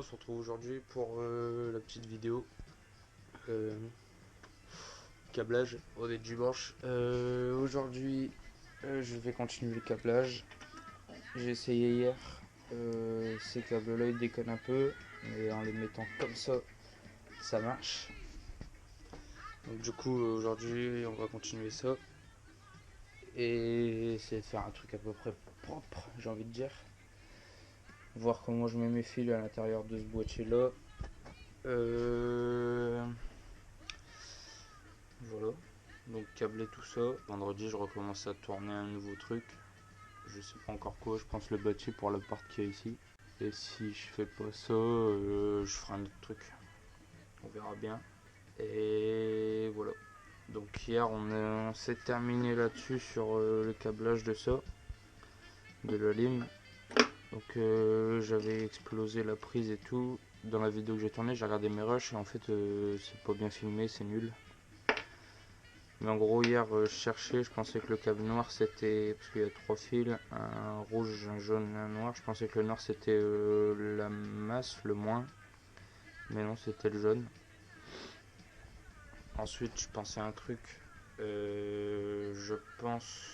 se retrouve aujourd'hui pour la petite vidéo câblage. On est dimanche. Aujourd'hui, je vais continuer le câblage. J'ai essayé hier. Ces câbles-là ils déconnent un peu, mais en les mettant comme ça marche. Donc du coup, aujourd'hui, on va continuer ça et essayer de faire un truc à peu près propre, j'ai envie de dire. Voir comment je mets mes fils à l'intérieur de ce boîtier là. Voilà, donc câbler tout ça. Vendredi je recommence à tourner un nouveau truc. Je sais pas encore quoi, je pense le bâti pour la part qu'il y a ici. Et si je fais pas ça, je ferai un autre truc. On verra bien. Et voilà. Donc hier on s'est terminé là-dessus sur le câblage de ça, de la lime. Donc j'avais explosé la prise et tout. Dans la vidéo que j'ai tournée, j'ai regardé mes rushs et en fait c'est pas bien filmé, c'est nul. Mais en gros hier je cherchais, je pensais que le câble noir c'était, parce qu'il y a 3 fils, un rouge, un jaune, un noir. Je pensais que le noir c'était la masse, le moins. Mais non, c'était le jaune. Ensuite je pensais à un truc, je pense,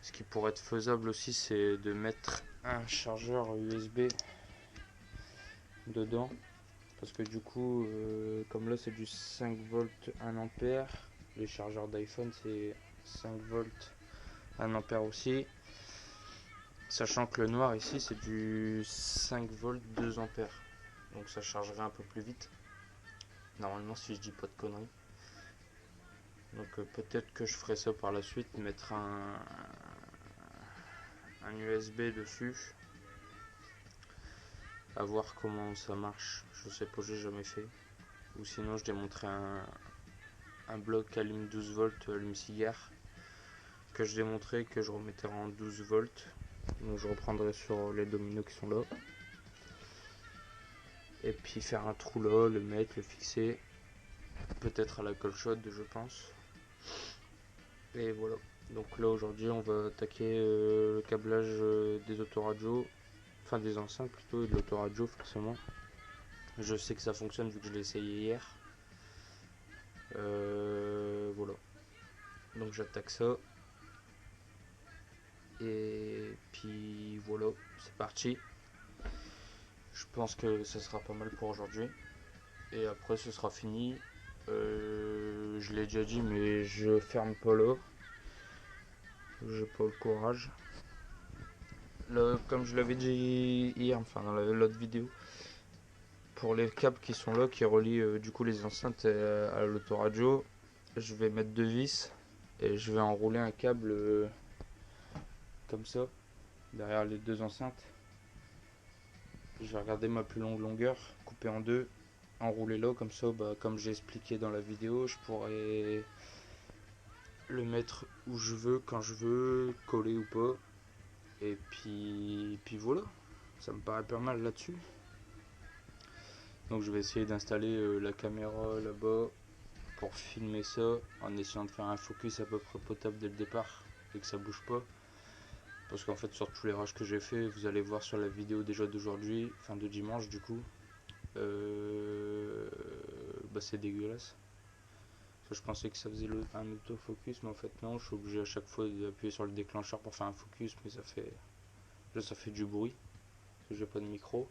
ce qui pourrait être faisable aussi, c'est de mettre un chargeur USB dedans. Parce que du coup, comme là c'est du 5 volts 1 ampère, les chargeurs d'iPhone c'est 5 volts 1 ampère aussi. Sachant que le noir ici c'est du 5 volts 2 ampères. Donc ça chargerait un peu plus vite. Normalement, si je dis pas de conneries. Donc peut-être que je ferai ça par la suite, mettre un USB dessus. À voir comment ça marche. Je sais pas, j'ai jamais fait. Ou sinon je démonterai un bloc allume 12 volts allume cigare que je démontrerai, que je remettrai en 12 volts. Donc je reprendrai sur les dominos qui sont là. Et puis faire un trou là, le mettre, le fixer. Peut-être à la colle chaude, je pense. Et voilà. Donc là aujourd'hui on va attaquer le câblage des autoradios. Enfin des enceintes plutôt, et de l'autoradio forcément. Je sais que ça fonctionne vu que je l'ai essayé hier. Voilà. Donc j'attaque ça. Et puis voilà, c'est parti. Je pense que ça sera pas mal pour aujourd'hui. Et après ce sera fini. Je l'ai déjà dit, mais je ferme pas là. J'ai pas le courage. Là, comme je l'avais dit hier, enfin dans l'autre vidéo, pour les câbles qui sont là, qui relient du coup les enceintes à l'autoradio, je vais mettre 2 vis et je vais enrouler un câble comme ça derrière les 2 enceintes. Je vais regarder ma plus longue longueur, couper en 2, enrouler là comme ça, comme j'ai expliqué dans la vidéo, je pourrais le mettre où je veux, quand je veux, coller ou pas. Et puis voilà, ça me paraît pas mal là-dessus. Donc je vais essayer d'installer la caméra là-bas pour filmer ça en essayant de faire un focus à peu près potable dès le départ et que ça bouge pas. Parce qu'en fait sur tous les rages que j'ai fait, vous allez voir sur la vidéo déjà d'aujourd'hui, enfin de dimanche du coup, c'est dégueulasse. Je pensais que ça faisait un autofocus, mais en fait non, je suis obligé à chaque fois d'appuyer sur le déclencheur pour faire un focus, mais ça fait du bruit, parce que j'ai pas de micro.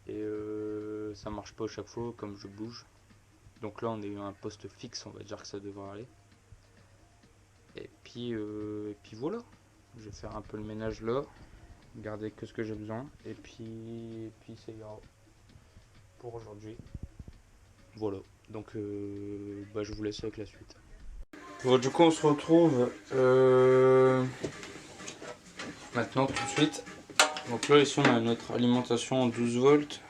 Et ça marche pas à chaque fois comme je bouge. Donc là on a eu un poste fixe, on va dire que ça devrait aller. Et puis voilà, je vais faire un peu le ménage là, garder que ce que j'ai besoin, et puis c'est ira pour aujourd'hui. Voilà, donc je vous laisse avec la suite. Bon, du coup on se retrouve maintenant tout de suite. Donc là ici on a notre alimentation en 12 volts.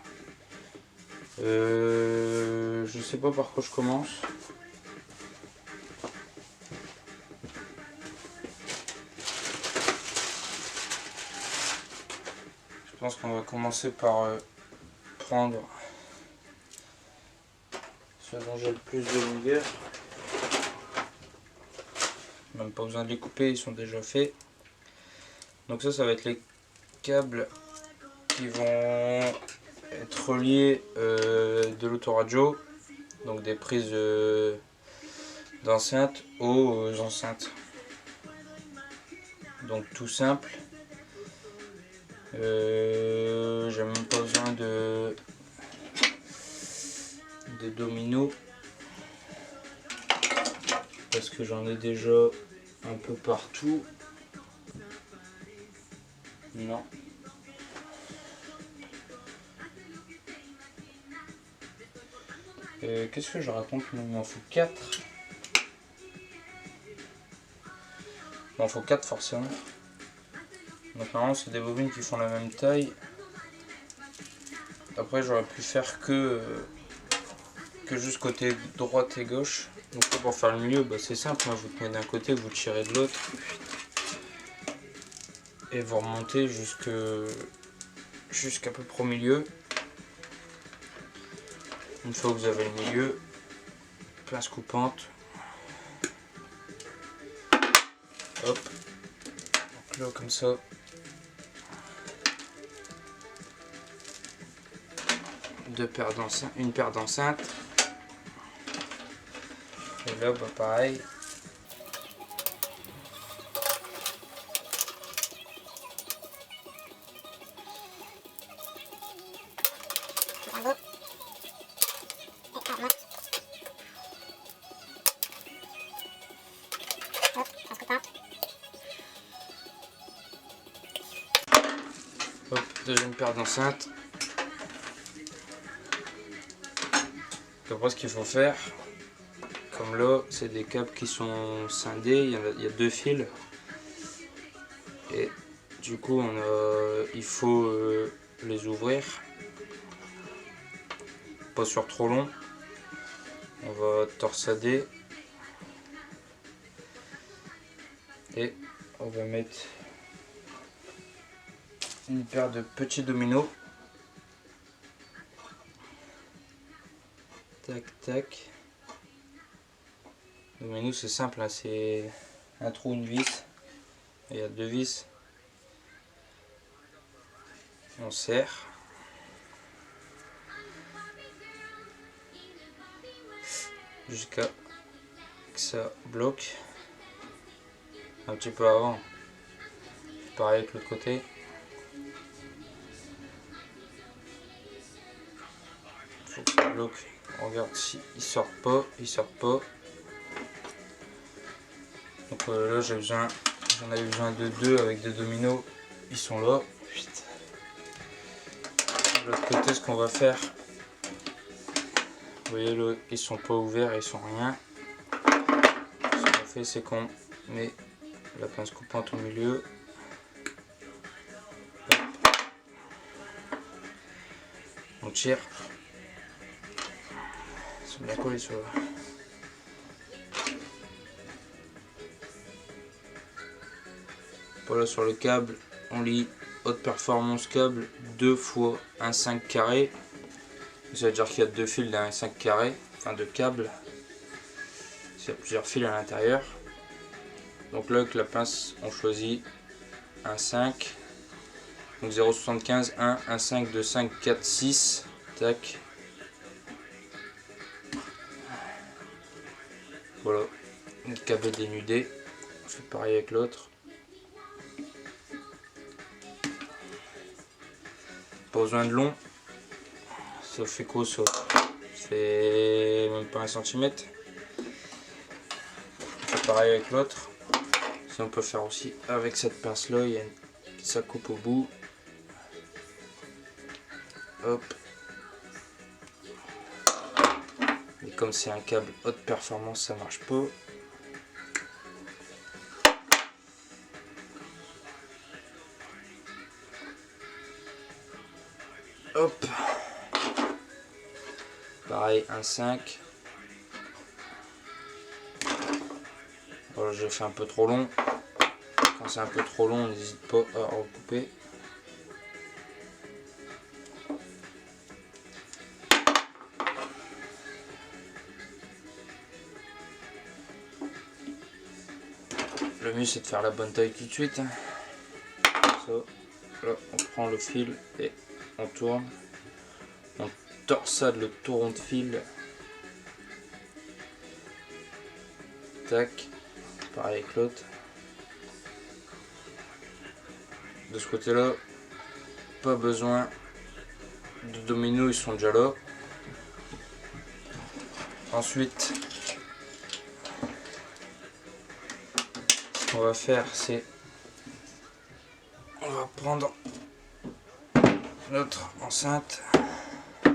Je sais pas par quoi je commence. Je pense qu'on va commencer par prendre ce dont j'ai le plus de longueur. Même pas besoin de les couper, ils sont déjà faits. Donc ça va être les câbles qui vont être reliés de l'autoradio, donc des prises d'enceinte aux enceintes. Donc tout simple. J'ai même pas besoin de dominos parce que j'en ai déjà un peu partout. Non. Qu'est-ce que je raconte? Il m'en faut 4. Il m'en faut 4 forcément. Donc normalement c'est des bobines qui font la même taille. Après j'aurais pu faire que juste côté droite et gauche. Donc pour faire le milieu, bah, c'est simple, hein, vous tenez d'un côté, vous tirez de l'autre. Et vous remontez jusqu'à peu près au milieu. Une fois que vous avez le milieu, pince coupante. Hop. Donc là comme ça. Une paire d'enceintes. Et là bah pareil. Hop, deuxième paire d'enceintes. Après ce qu'il faut faire, comme là c'est des câbles qui sont scindés, il y a 2 fils et du coup il faut les ouvrir, pas sur trop long. On va torsader et on va mettre une paire de petits dominos. Tac tac. Domino c'est simple, hein, c'est un trou, une vis. Il y a 2 vis. On serre. Jusqu'à que ça bloque. Un petit peu avant. Pareil avec l'autre côté. Faut que ça bloque. On regarde si il sort pas, il sort pas. Donc là j'en avais besoin de 2 avec des dominos. Ils sont là. De l'autre côté, ce qu'on va faire, vous voyez là, ils sont pas ouverts, ils sont rien. Ce qu'on fait, c'est qu'on met la pince coupante au milieu. Hop. On tire. Ils sont bien collés sur là. Voilà, sur le câble, on lit haute performance câble 2 fois 1,5 carré. Ça veut dire qu'il y a 2 fils d'un 1,5 carré, enfin 2 câbles. Il y a plusieurs fils à l'intérieur. Donc là avec la pince on choisit 1,5. Donc 0,75, 1, 1,5, 2, 5, 4, 6. Tac. Voilà. Le câble est dénudé. On fait pareil avec l'autre. Pas besoin de long. Ça fait quoi ça? Ça fait même pas 1 cm. On fait pareil avec l'autre. Ça on peut faire aussi avec cette pince là. Ça coupe au bout. Hop. Et comme c'est un câble haute performance, ça marche pas. Hop. Pareil, 1,5. Voilà, j'ai fait un peu trop long. Quand c'est un peu trop long, n'hésite pas à recouper. Le mieux c'est de faire la bonne taille tout de suite. Ça, là, on prend le fil et on tourne, on torsade le tourron de fil. Tac, pareil avec l'autre. De ce côté là, pas besoin de dominos, ils sont déjà là. Ensuite, ce qu'on va faire, c'est on va prendre notre enceinte, on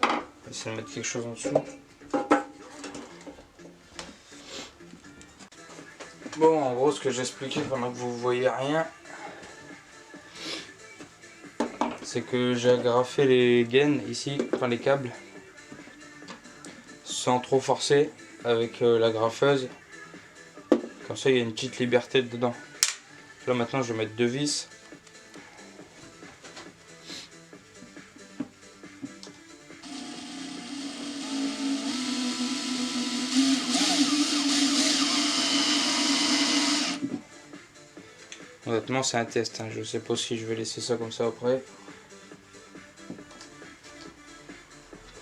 va essayer de mettre quelque chose en dessous. Bon, en gros, ce que j'expliquais pendant que vous voyez rien, c'est que j'ai agrafé les gaines ici, enfin les câbles, sans trop forcer avec la graffeuse. Comme ça, il y a une petite liberté dedans. Là, maintenant, je vais mettre 2 vis. Honnêtement, c'est un test, hein. Je sais pas si je vais laisser ça comme ça après.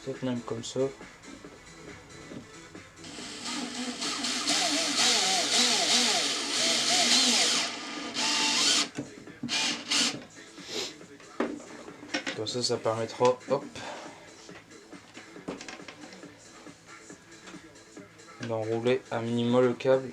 Peut-être même comme ça. Comme ça permettra, hop, d'enrouler à minima le câble.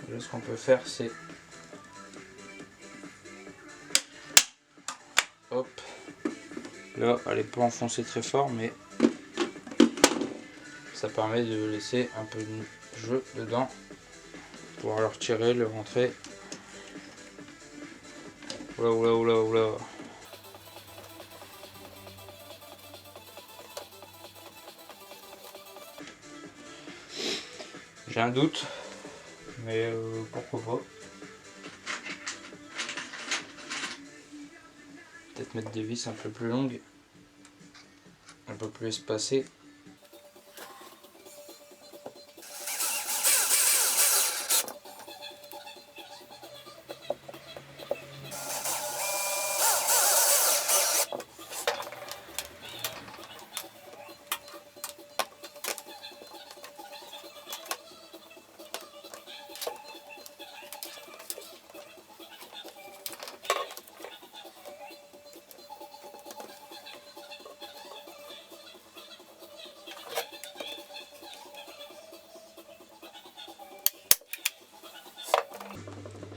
Là, ce qu'on peut faire, c'est hop, là, elle n'est pas enfoncée très fort, mais ça permet de laisser un peu de jeu dedans, pour pouvoir le retirer, le rentrer. Oula, oula, oula, oula. J'ai un doute, mais pourquoi pas. Peut-être mettre des vis un peu plus longues, un peu plus espacées.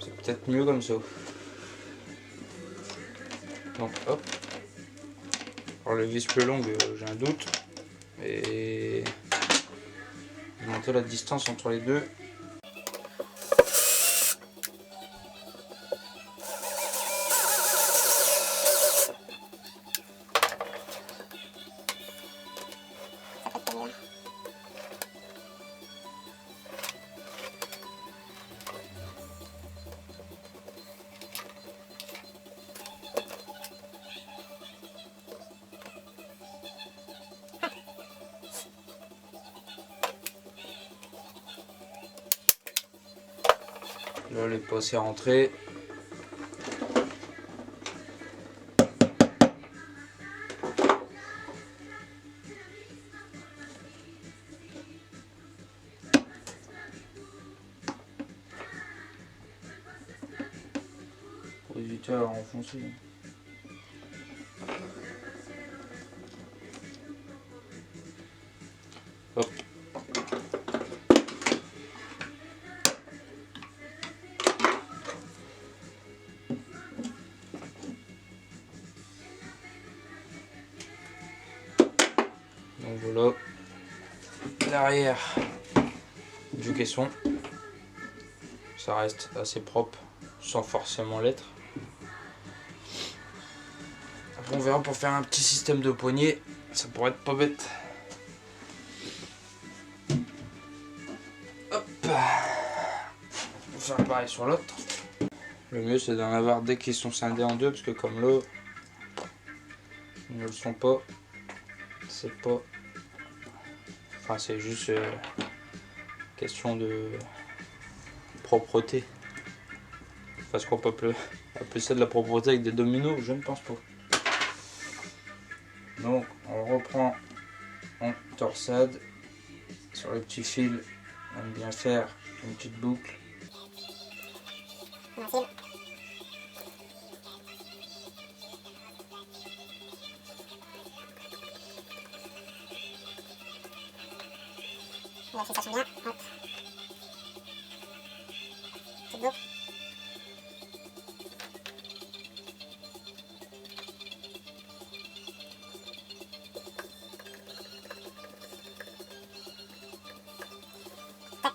C'est peut-être mieux comme ça. Donc hop. Alors les vis plus longues, j'ai un doute. Et monter la distance entre les deux. Là, elle est pas assez rentrée. Pour éviter à enfoncer. Hop. Donc voilà l'arrière du caisson. Ça reste assez propre sans forcément l'être. Après on verra pour faire un petit système de poignée, ça pourrait être pas bête. Hop. On va faire pareil sur l'autre. Le mieux c'est d'en avoir dès qu'ils sont scindés en deux, parce que comme là, ils ne le sont pas. C'est pas... Enfin c'est juste question de propreté. Parce qu'on peut appeler ça de la propreté avec des dominos, je ne pense pas. Donc on reprend en torsade. Sur le petit fil, on aime bien faire une petite boucle. On enfile. La fixation bien, hop. Petite boucle. Tac.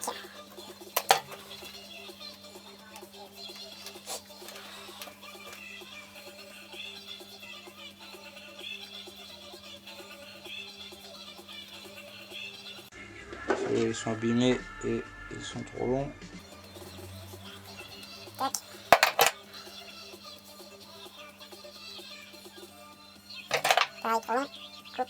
Et ils sont abîmés et ils sont trop longs. Tac. Pareil, trop long. Coupe.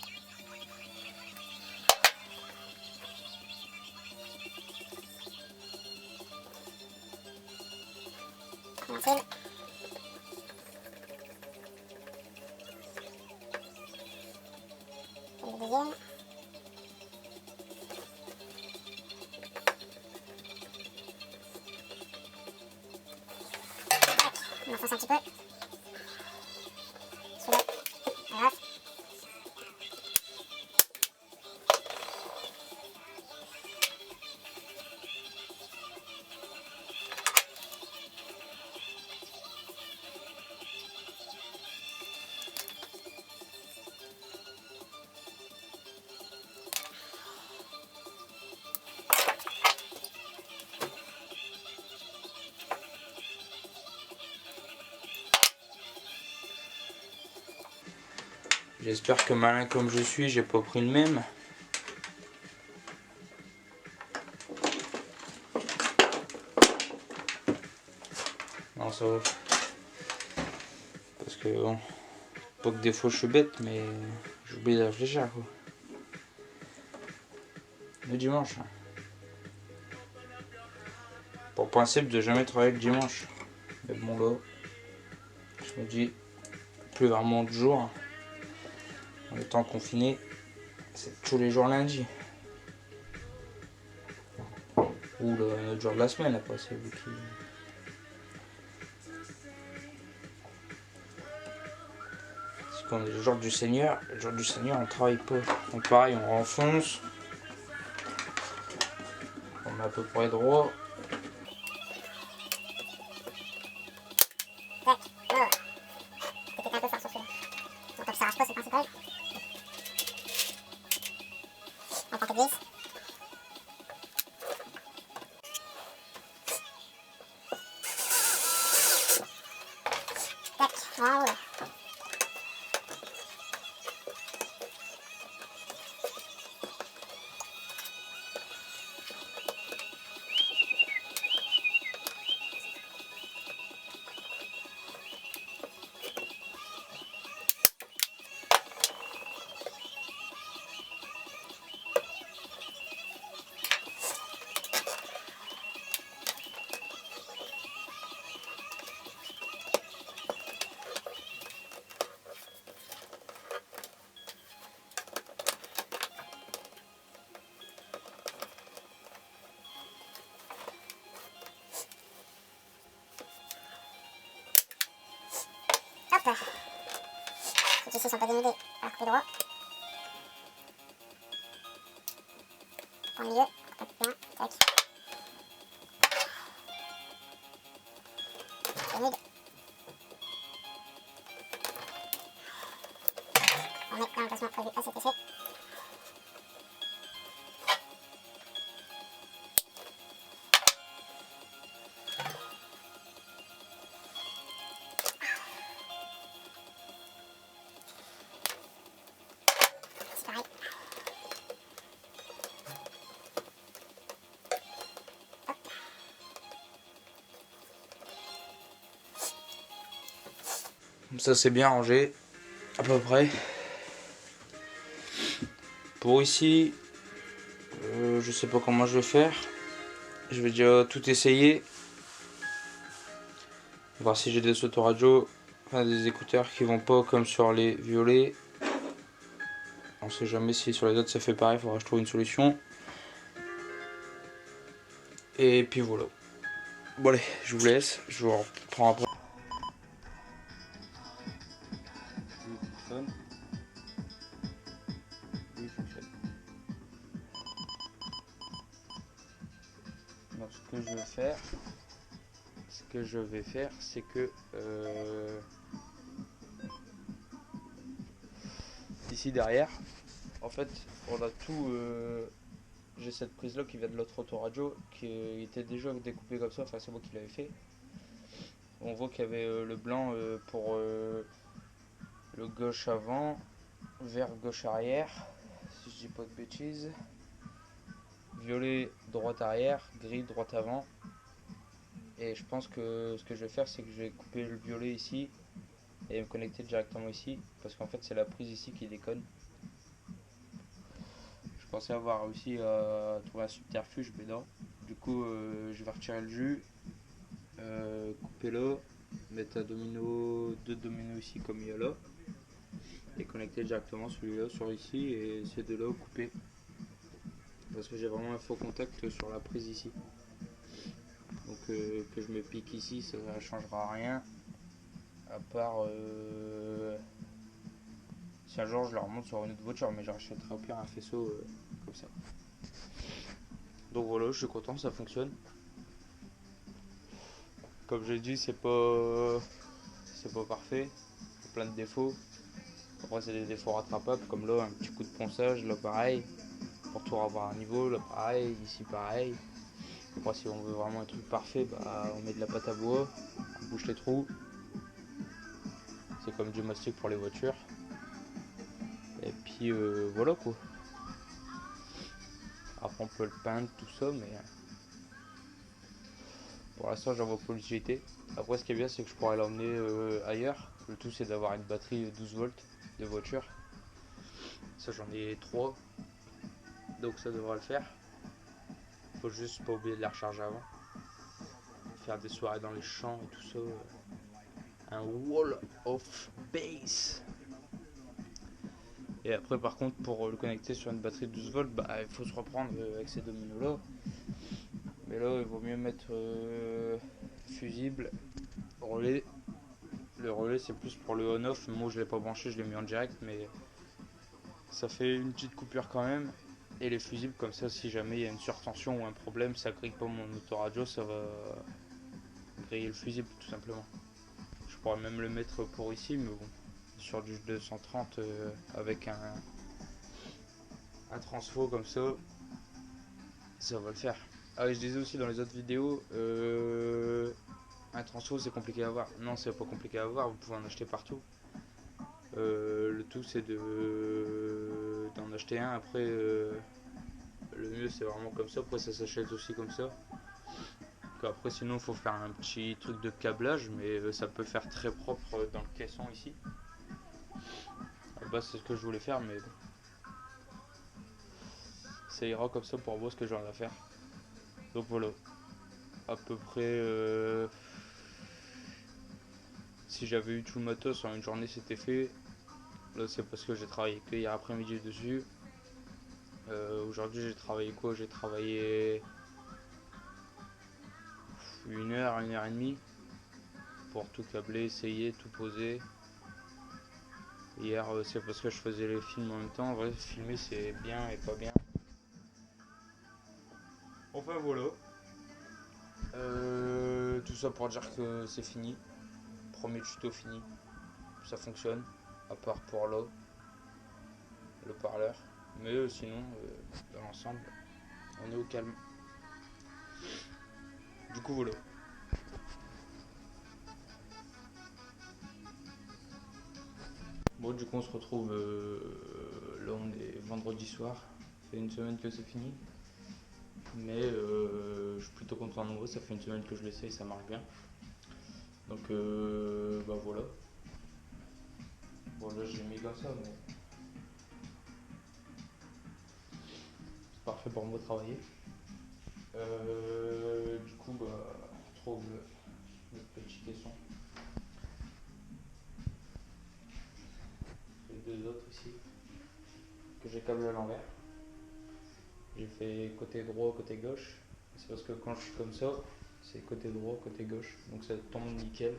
On enfile. Et le deuxième. Tac. On enfonce un petit peu. Celui-là. Voilà. J'espère que malin comme je suis, j'ai pas pris le même. Non, ça va. Parce que bon, pas que des fois je suis bête, mais j'oublie de réfléchir quoi. Le dimanche. Pour principe de jamais travailler le dimanche. Mais bon là, je me dis, plus vraiment de jours. En étant confiné, c'est tous les jours lundi. Ou un autre jour de la semaine après, c'est vous qui... C'est comme le jour du Seigneur. Le jour du Seigneur, on travaille pas. Donc pareil, on renfonce. On met à peu près droit. Tac. Voilà. Peut-être un peu fort sur celui-là. Donc tant que ça arrache pas, c'est le principal. On prend 4 vis. Tac. Voilà. Hop. Ceux qui sont pas dénudés, à couper droit. Prends le milieu, tape bien, tac. Dénude. On met l'emplacement prévu à cet effet. C'est pareil. Hop. Ça c'est bien rangé, à peu près. Pour ici, je sais pas comment je vais faire. Je vais déjà tout essayer. Voir si j'ai des autoradios, enfin des écouteurs qui vont pas comme sur les violets. On sait jamais si sur les autres ça fait pareil, faudra que je trouve une solution. Et puis voilà. Bon allez, je vous laisse, je vous reprends après. Lui fonctionne. Lui fonctionne. Donc ce que je vais faire, c'est que ici derrière, en fait, on a tout. J'ai cette prise là qui vient de l'autre autoradio qui était déjà découpée comme ça, enfin c'est moi qui l'avais fait. On voit qu'il y avait le blanc pour le gauche avant, vert gauche arrière, si je dis pas de bêtises. Violet droite arrière, gris droite avant. Et je pense que ce que je vais faire, c'est que je vais couper le violet ici et me connecter directement ici, parce qu'en fait c'est la prise ici qui déconne. Je pensais avoir réussi à trouver un subterfuge, mais non. Du coup, je vais retirer le jus, couper là, mettre un domino, deux dominos ici comme il y a là, et connecter directement celui-là sur ici et ces deux-là couper. Parce que j'ai vraiment un faux contact sur la prise ici. Donc que je me pique ici, ça ne changera rien. À part si un jour je le remonte sur une autre voiture, mais j'achèterai au pire un faisceau comme ça. Donc voilà, je suis content, ça fonctionne. Comme j'ai dit, c'est pas parfait, il y a plein de défauts. Après c'est des défauts rattrapables, comme là un petit coup de ponçage, là pareil, pour tout avoir un niveau, là pareil, ici pareil. Après si on veut vraiment un truc parfait, bah on met de la pâte à bois, on bouche les trous. C'est comme du mastic pour les voitures. Et puis voilà quoi. Après on peut le peindre, tout ça, mais pour l'instant j'en vois pas l'utilité. Après ce qui est bien c'est que je pourrais l'emmener ailleurs. Le tout c'est d'avoir une batterie 12 volts de voiture. Ça j'en ai 3. Donc ça devrait le faire. Faut juste pas oublier de la recharger avant. Faire des soirées dans les champs et tout ça. Un wall of bass. Et après par contre pour le connecter sur une batterie de 12 volts, bah il faut se reprendre avec ces dominos là. Mais là il vaut mieux mettre fusible, relais. Le relais c'est plus pour le on-off. Moi je l'ai pas branché, je l'ai mis en direct, mais ça fait une petite coupure quand même. Et les fusibles comme ça, si jamais il y a une surtension ou un problème, ça grille pas mon autoradio, ça va griller le fusible tout simplement. Je pourrais même le mettre pour ici, mais bon, sur du 230 avec un transfo comme ça va le faire. Ah, et je disais aussi dans les autres vidéos, un transfo c'est compliqué à avoir. Non, c'est pas compliqué à avoir, vous pouvez en acheter partout. Le tout c'est d'en acheter un. Après, le mieux c'est vraiment comme ça. Après, ça s'achète aussi comme ça. Après, sinon, il faut faire un petit truc de câblage, mais ça peut faire très propre dans le caisson ici. À la base, c'est ce que je voulais faire, mais bon. Ça ira comme ça pour voir ce que j'en ai à faire. Donc voilà, à peu près. Si j'avais eu tout le matos en une journée, c'était fait. Là, c'est parce que j'ai travaillé que hier après-midi dessus. Aujourd'hui, j'ai travaillé quoi? J'ai travaillé 1 heure et demie pour tout câbler, essayer, tout poser. Hier, c'est parce que je faisais les films en même temps. En vrai, filmer c'est bien et pas bien. Enfin voilà. Tout ça pour dire que c'est fini. Premier tuto fini. Ça fonctionne. À part pour là, le parleur. Mais sinon, dans l'ensemble, on est au calme. Du coup, voilà. Bon, du coup, on se retrouve. Là, on est vendredi soir. Ça fait une semaine que c'est fini. Mais je suis plutôt content de nouveau. Ça fait une semaine que je l'essaye, ça marche bien. Donc, bah voilà. Bon là je l'ai mis comme ça mais c'est parfait pour moi travailler. Du coup bah on trouve le petit caisson. Les deux autres ici que j'ai câblé à l'envers. J'ai fait côté droit, côté gauche. C'est parce que quand je suis comme ça, c'est côté droit, côté gauche. Donc ça tombe nickel.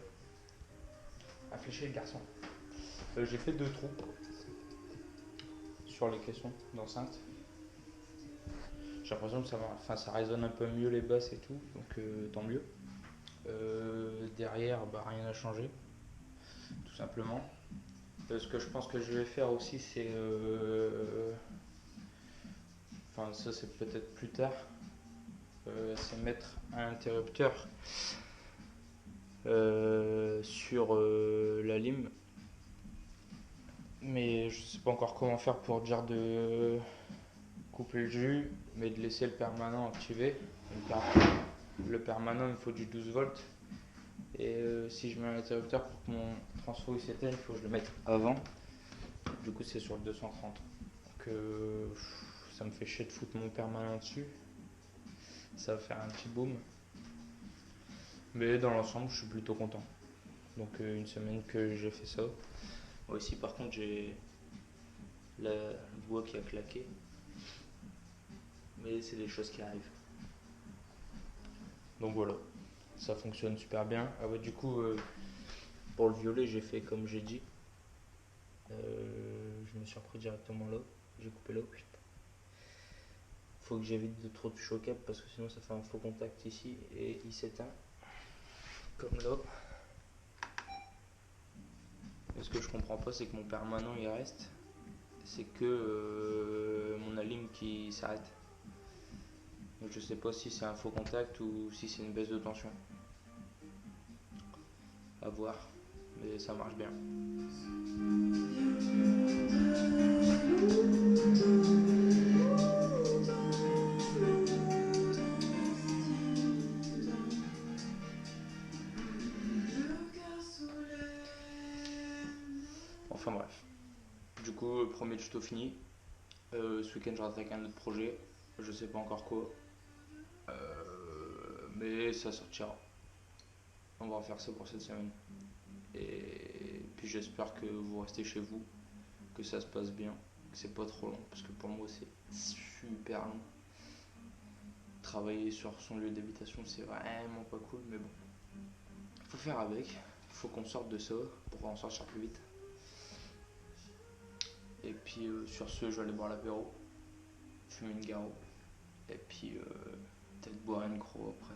Affiché le garçon. J'ai fait 2 trous sur les caissons d'enceinte. J'ai l'impression que ça résonne un peu mieux les basses et tout, donc tant mieux. Derrière, bah, rien n'a changé, tout simplement. Ce que je pense que je vais faire aussi, c'est... Enfin, ça c'est peut-être plus tard. C'est mettre un interrupteur sur la lime. Mais je sais pas encore comment faire pour dire de couper le jus, mais de laisser le permanent activé. Le permanent, il faut du 12 volts. Et si je mets un interrupteur pour que mon transfo il s'éteigne, il faut que je le mette avant. Du coup, c'est sur le 230. Donc ça me fait chier de foutre mon permanent dessus. Ça va faire un petit boom. Mais dans l'ensemble, je suis plutôt content. Donc une semaine que j'ai fait ça. Ici par contre j'ai le bois qui a claqué. Mais c'est des choses qui arrivent. Donc voilà, ça fonctionne super bien. Ah ouais, du coup pour le violet j'ai fait comme j'ai dit. Je me suis repris directement là. J'ai coupé là. Faut que j'évite de trop toucher au câble parce que sinon ça fait un faux contact ici et il s'éteint. Comme là. Et ce que je comprends pas, c'est que mon permanent il reste. C'est que mon alim qui s'arrête. Donc je sais pas si c'est un faux contact ou si c'est une baisse de tension. À voir. Mais ça marche bien. Enfin bref. Du coup, premier tuto fini. Ce week-end je rattaque un autre projet. Je sais pas encore quoi. Mais ça sortira. On va en faire ça pour cette semaine. Et puis j'espère que vous restez chez vous. Que ça se passe bien. Que c'est pas trop long. Parce que pour moi c'est super long. Travailler sur son lieu d'habitation c'est vraiment pas cool. Mais bon. Faut faire avec. Faut qu'on sorte de ça pour en sortir plus vite. Et puis sur ce, je vais aller boire l'apéro, fumer une garo, et puis peut-être boire une croix après.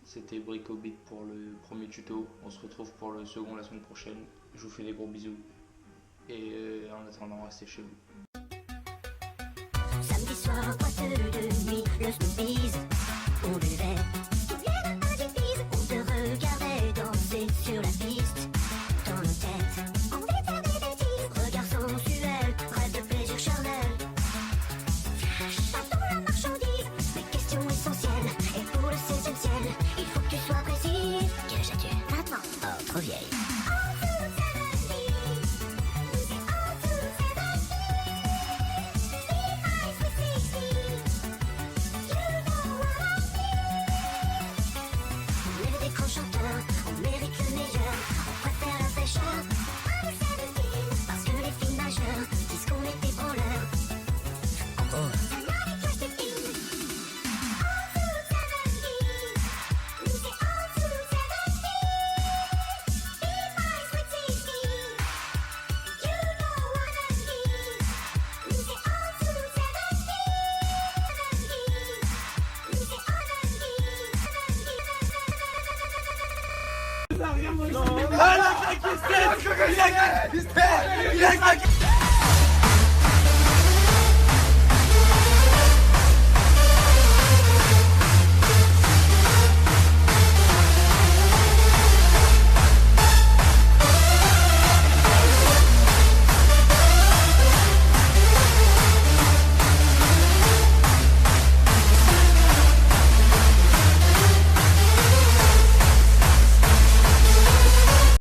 C'était Brico Beat pour le premier tuto. On se retrouve pour le second la semaine prochaine. Je vous fais des gros bisous. Et en attendant, restez chez vous. Samedi soir, boîte de nuit, le snooze, on buvait. On se regardait danser sur la piste. Dans nos têtes, on voulait faire des bêtises. Regard sensuel, rêve de plaisir charnel. Passons la marchandise, mais question essentielle. Et pour le 16e ciel, il faut que tu sois précise. Quel âge as-tu? 20 ans. Oh, trop vieille. On mérite le meilleur, on préfère la fraîcheur. Parce que les filles majeures disent qu'on est des branleurs. En gros, Ah, il a craqué, Steph! Il a craqué!